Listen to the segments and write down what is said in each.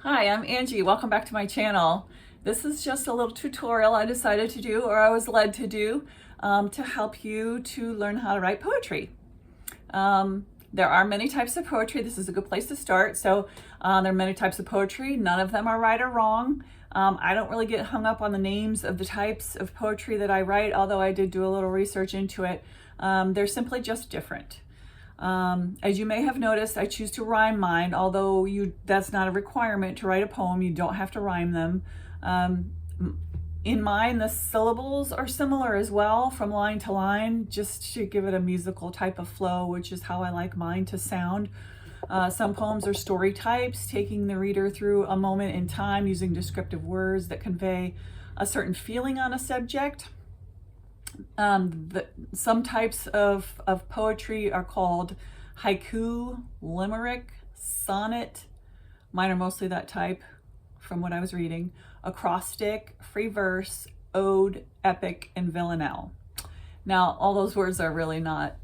Hi, I'm Angie. Welcome back to my channel. This is just a little tutorial I decided to do, or I was led to do, to help you to learn how to write poetry. There are many types of poetry. This is a good place to start. So there are many types of poetry. None of them are right or wrong. I don't really get hung up on the names of the types of poetry that I write, although I did do a little research into it. They're simply just different. As you may have noticed, I choose to rhyme mine, although that's not a requirement to write a poem. You don't have to rhyme them. In mine, the syllables are similar as well from line to line, just to give it a musical type of flow, which is how I like mine to sound. Some poems are story types, taking the reader through a moment in time using descriptive words that convey a certain feeling on a subject. Some types of poetry are called haiku, limerick, sonnet. Mine are mostly that type from what I was reading. Acrostic, free verse, ode, epic, and villanelle. Now, all those words are really not,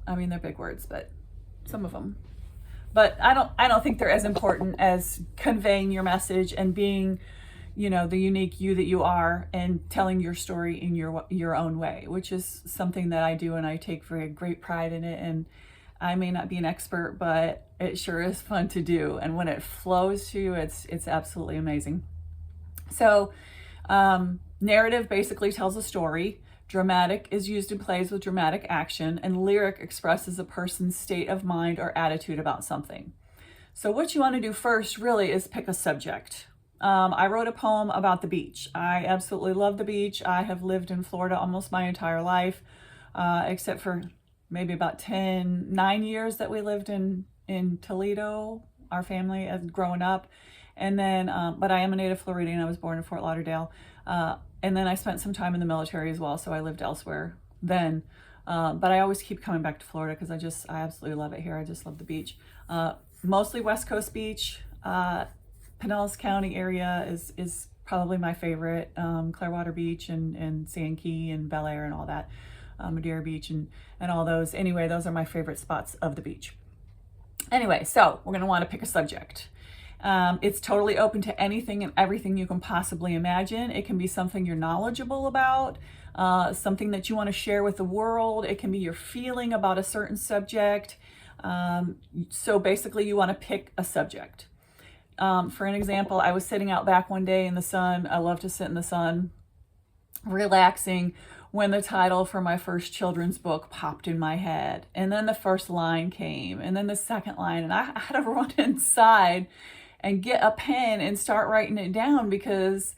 I mean, they're big words, but some of them. But I don't think they're as important as conveying your message and being, the unique you that you are, and telling your story in your own way, which is something that I do, and I take very great pride in it. And I may not be an expert, but it sure is fun to do. And when it flows to you, it's absolutely amazing. So narrative basically tells a story. Dramatic is used in plays with dramatic action, and lyric expresses a person's state of mind or attitude about something. So what you want to do first really is pick a subject. I wrote a poem about the beach. I absolutely love the beach. I have lived in Florida almost my entire life, except for maybe about 9 years that we lived in Toledo, our family, as growing up. And then, but I am a native Floridian. I was born in Fort Lauderdale. And then I spent some time in the military as well, so I lived elsewhere then. But I always keep coming back to Florida because I absolutely love it here. I just love the beach. Mostly West Coast beach. Pinellas County area is probably my favorite. Clearwater Beach and Sand Key and Bel Air and all that. Madeira Beach and all those. Anyway, those are my favorite spots of the beach. Anyway, so we're going to want to pick a subject. It's totally open to anything and everything you can possibly imagine. It can be something you're knowledgeable about, something that you want to share with the world. It can be your feeling about a certain subject. So basically you want to pick a subject. For an example, I was sitting out back one day in the sun. I love to sit in the sun, relaxing, when the title for my first children's book popped in my head. And then the first line came, and then the second line, and I had to run inside and get a pen and start writing it down because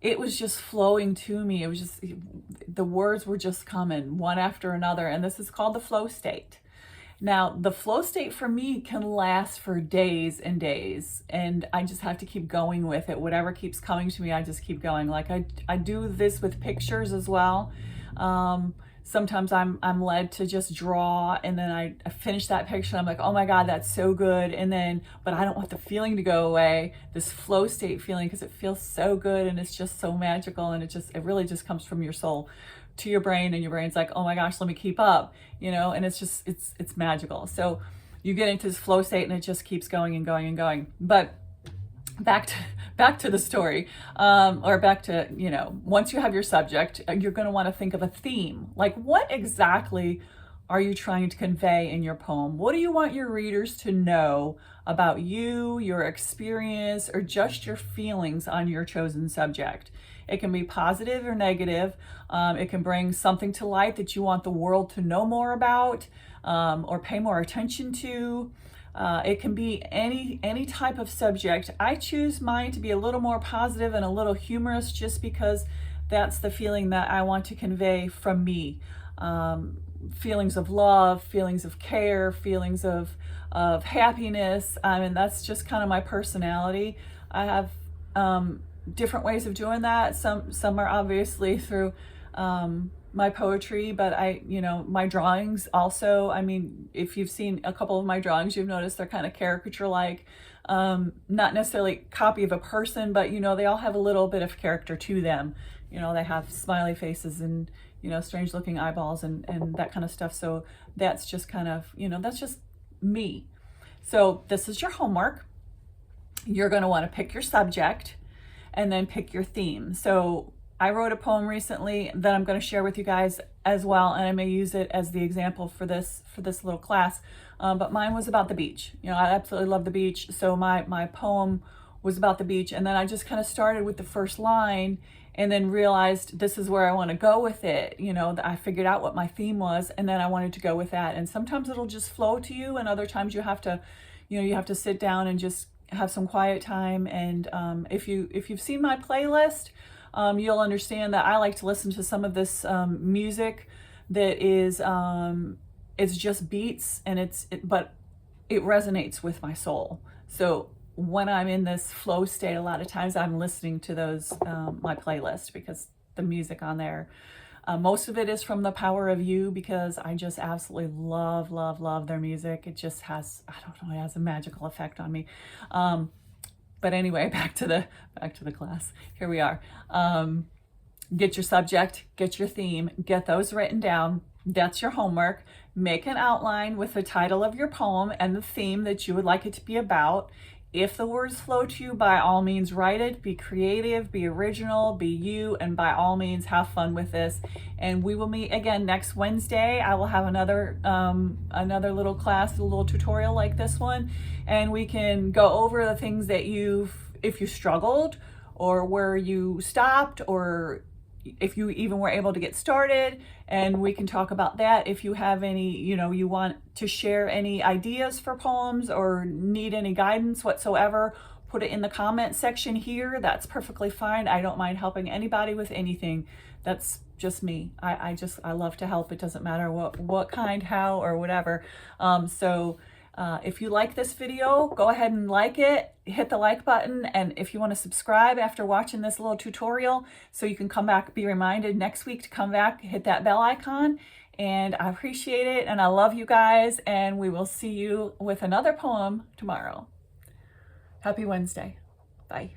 it was just flowing to me. It was just, the words were just coming one after another. And this is called the flow state. Now, the flow state for me can last for days and days, and I just have to keep going with it. Whatever keeps coming to me, I just keep going. Like I do this with pictures as well. Sometimes I'm led to just draw, and then I finish that picture and I'm like, oh my God, that's so good. And then, but I don't want the feeling to go away, this flow state feeling, because it feels so good and it's just so magical, and it really just comes from your soul to your brain, and your brain's like, oh my gosh, let me keep up, and it's just, it's magical. So you get into this flow state and it just keeps going and going and going. But back to the story, or back to, once you have your subject, you're going to want to think of a theme. Like, what exactly are you trying to convey in your poem? What do you want your readers to know about you, your experience, or just your feelings on your chosen subject? It can be positive or negative. It can bring something to light that you want the world to know more about, or pay more attention to. It can be any type of subject. I choose mine to be a little more positive and a little humorous, just because that's the feeling that I want to convey from me. Feelings of love, feelings of care, feelings of happiness. I mean, that's just kind of my personality. I have different ways of doing that. Some are obviously through my poetry, but my drawings also. I mean, if you've seen a couple of my drawings, you've noticed they're kind of caricature-like. Not necessarily copy of a person, but they all have a little bit of character to them. They have smiley faces and strange looking eyeballs and that kind of stuff. So that's just kind of, that's just me. So this is your homework. you're going to want to pick your subject and then pick your theme. So I wrote a poem recently that I'm going to share with you guys as well, and I may use it as the example for this little class. But mine was about the beach. You know, I absolutely love the beach, so my poem was about the beach, and then I just kind of started with the first line and then realized this is where I want to go with it. You know, I figured out what my theme was, and then I wanted to go with that. And sometimes it'll just flow to you, and other times you have to, you know, you have to sit down and just have some quiet time. And if you've seen my playlist, you'll understand that I like to listen to some of this music that is it's just beats, and but it resonates with my soul. So when I'm in this flow state, a lot of times I'm listening to those my playlist, because the music on there, most of it is from The Power of You, because I just absolutely love their music. It just has, I don't know, it has a magical effect on me. But anyway, back to the class. Here we are. Get your subject, get your theme, get those written down. That's your homework. Make an outline with the title of your poem and the theme that you would like it to be about. If the words flow to you, by all means write it. Be creative, be original, be you, and by all means have fun with this. And we will meet again next Wednesday. I will have another little class, a little tutorial like this one, and we can go over the things that if you struggled, or where you stopped, or if you even were able to get started, and we can talk about that. If you have any, you know, you want to share any ideas for poems or need any guidance whatsoever, put it in the comment section here. That's perfectly fine. I don't mind helping anybody with anything. That's just me. I love to help. It doesn't matter what kind, how, or whatever. If you like this video, go ahead and like it, hit the like button. And if you want to subscribe after watching this little tutorial, so you can come back, be reminded next week to come back, hit that bell icon. And I appreciate it, and I love you guys, and we will see you with another poem tomorrow. Happy Wednesday. Bye.